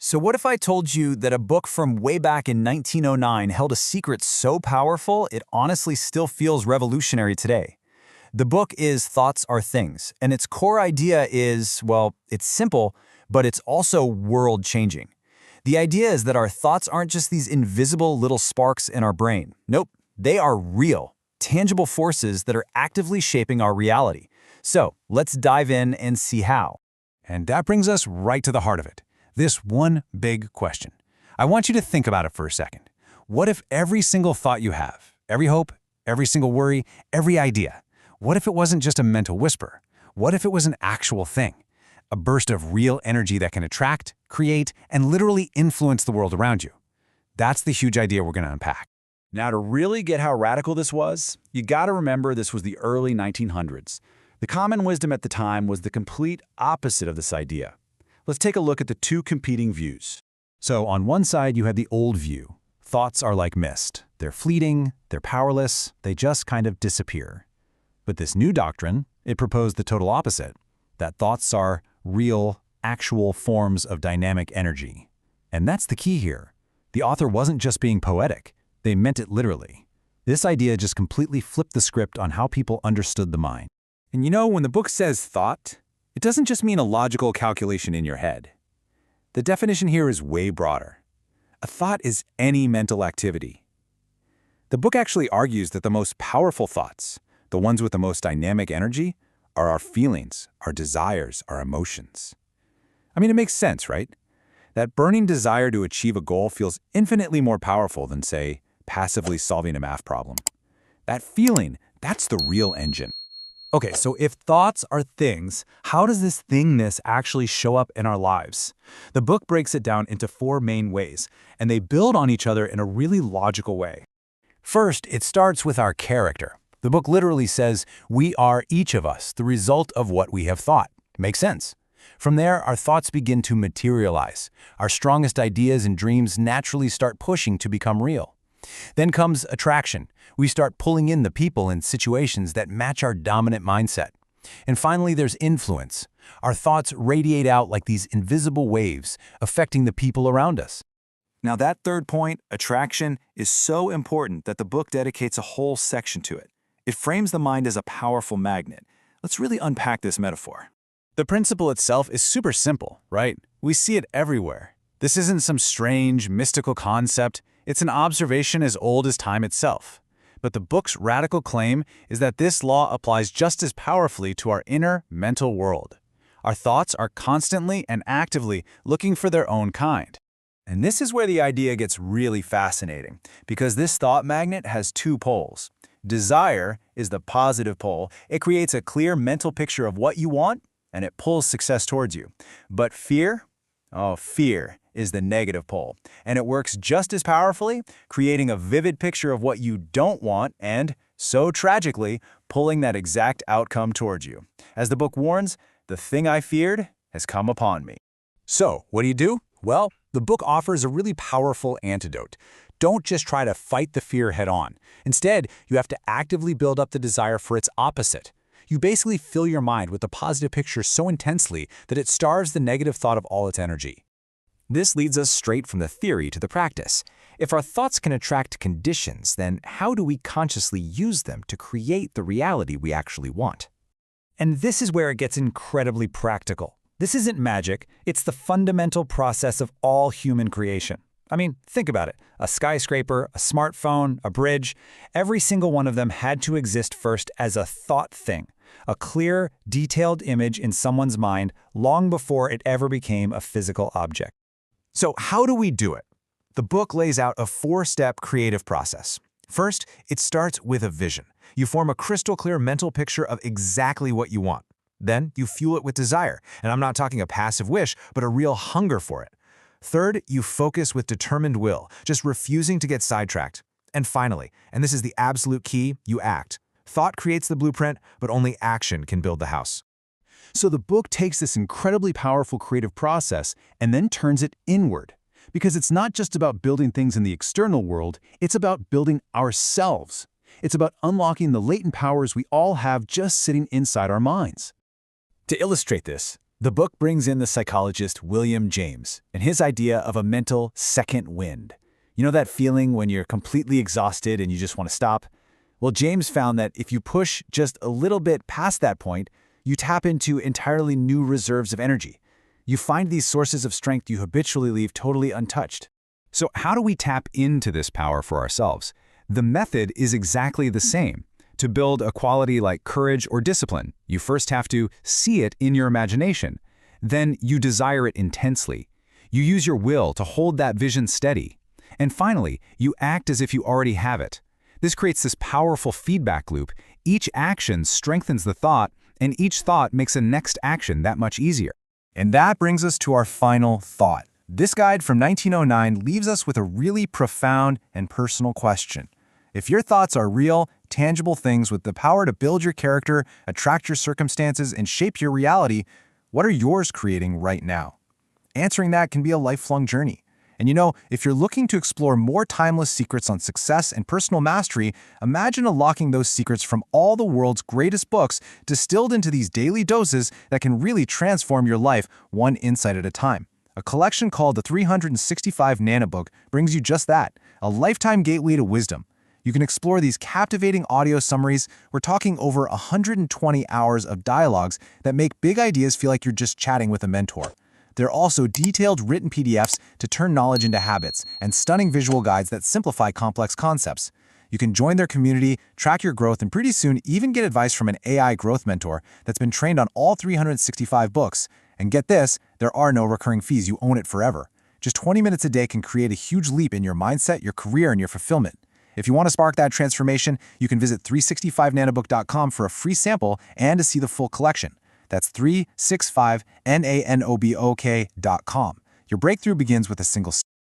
So what if I told you that a book from way back in 1909 held a secret so powerful it honestly still feels revolutionary today? The book is Thoughts Are Things, and its core idea is, well, it's simple, but it's also world-changing. The idea is that our thoughts aren't just these invisible little sparks in our brain. Nope, they are real, tangible forces that are actively shaping our reality. So let's dive in and see how. And that brings us right to the heart of it. This one big question. I want you to think about it for a second. What if every single thought you have, every hope, every single worry, every idea, what if it wasn't just a mental whisper? What if it was an actual thing? A burst of real energy that can attract, create, and literally influence the world around you. That's the huge idea we're going to unpack. Now, to really get how radical this was, you gotta remember this was the early 1900s. The common wisdom at the time was the complete opposite of this idea. Let's take a look at the two competing views. So on one side, you have the old view. Thoughts are like mist. They're fleeting, they're powerless, they just kind of disappear. But this new doctrine, it proposed the total opposite, that thoughts are real, actual forms of dynamic energy. And that's the key here. The author wasn't just being poetic, they meant it literally. This idea just completely flipped the script on how people understood the mind. And you know, when the book says thought, it doesn't just mean a logical calculation in your head. The definition here is way broader. A thought is any mental activity. The book actually argues that the most powerful thoughts, the ones with the most dynamic energy, are our feelings, our desires, our emotions. I mean, it makes sense, right? That burning desire to achieve a goal feels infinitely more powerful than, say, passively solving a math problem. That feeling, that's the real engine. Okay, so if thoughts are things, how does this thingness actually show up in our lives? The book breaks it down into four main ways, and they build on each other in a really logical way. First, it starts with our character. The book literally says, we are each of us the result of what we have thought. Makes sense. From there, our thoughts begin to materialize. Our strongest ideas and dreams naturally start pushing to become real. Then comes attraction. We start pulling in the people and situations that match our dominant mindset. And finally, there's influence. Our thoughts radiate out like these invisible waves, affecting the people around us. Now that third point, attraction, is so important that the book dedicates a whole section to it. It frames the mind as a powerful magnet. Let's really unpack this metaphor. The principle itself is super simple, right? We see it everywhere. This isn't some strange, mystical concept. It's an observation as old as time itself. But the book's radical claim is that this law applies just as powerfully to our inner mental world. Our thoughts are constantly and actively looking for their own kind. And this is where the idea gets really fascinating, because this thought magnet has two poles. Desire is the positive pole. It creates a clear mental picture of what you want, and it pulls success towards you. But fear? Oh, fear is the negative pole, and it works just as powerfully, creating a vivid picture of what you don't want and, so tragically, pulling that exact outcome towards you. As the book warns, the thing I feared has come upon me. So, what do? Well, the book offers a really powerful antidote. Don't just try to fight the fear head-on. Instead, you have to actively build up the desire for its opposite. You basically fill your mind with a positive picture so intensely that it starves the negative thought of all its energy. This leads us straight from the theory to the practice. If our thoughts can attract conditions, then how do we consciously use them to create the reality we actually want? And this is where it gets incredibly practical. This isn't magic, it's the fundamental process of all human creation. I mean, think about it. A skyscraper, a smartphone, a bridge, every single one of them had to exist first as a thought thing, a clear, detailed image in someone's mind long before it ever became a physical object. So how do we do it? The book lays out a four-step creative process. First, it starts with a vision. You form a crystal clear mental picture of exactly what you want. Then you fuel it with desire, and I'm not talking a passive wish, but a real hunger for it. Third, you focus with determined will, just refusing to get sidetracked. And finally, and this is the absolute key, you act. Thought creates the blueprint, but only action can build the house. So the book takes this incredibly powerful creative process and then turns it inward. Because it's not just about building things in the external world, it's about building ourselves. It's about unlocking the latent powers we all have just sitting inside our minds. To illustrate this, The book brings in the psychologist William James and his idea of a mental second wind. You know that feeling when you're completely exhausted and you just want to stop? Well, James found that if you push just a little bit past that point, you tap into entirely new reserves of energy. You find these sources of strength you habitually leave totally untouched. So how do we tap into this power for ourselves? The method is exactly the same. To build a quality like courage or discipline, you first have to see it in your imagination. Then you desire it intensely. You use your will to hold that vision steady. And finally, you act as if you already have it. This creates this powerful feedback loop. Each action strengthens the thought, and each thought makes a next action that much easier. And that brings us to our final thought. This guide from 1909 leaves us with a really profound and personal question. If your thoughts are real, tangible things with the power to build your character, attract your circumstances, and shape your reality, what are yours creating right now? Answering that can be a lifelong journey. And you know, if you're looking to explore more timeless secrets on success and personal mastery, imagine unlocking those secrets from all the world's greatest books distilled into these daily doses that can really transform your life one insight at a time. A collection called the 365 Nanobook brings you just that, a lifetime gateway to wisdom. You can explore these captivating audio summaries. We're talking over 120 hours of dialogues that make big ideas feel like you're just chatting with a mentor. There are also detailed written PDFs to turn knowledge into habits and stunning visual guides that simplify complex concepts. You can join their community, track your growth, and pretty soon even get advice from an AI growth mentor that's been trained on all 365 books. And get this, there are no recurring fees. You own it forever. Just 20 minutes a day can create a huge leap in your mindset, your career, and your fulfillment. If you want to spark that transformation, you can visit 365nanobook.com for a free sample and to see the full collection. That's 365nanobook.com. Your breakthrough begins with a single step.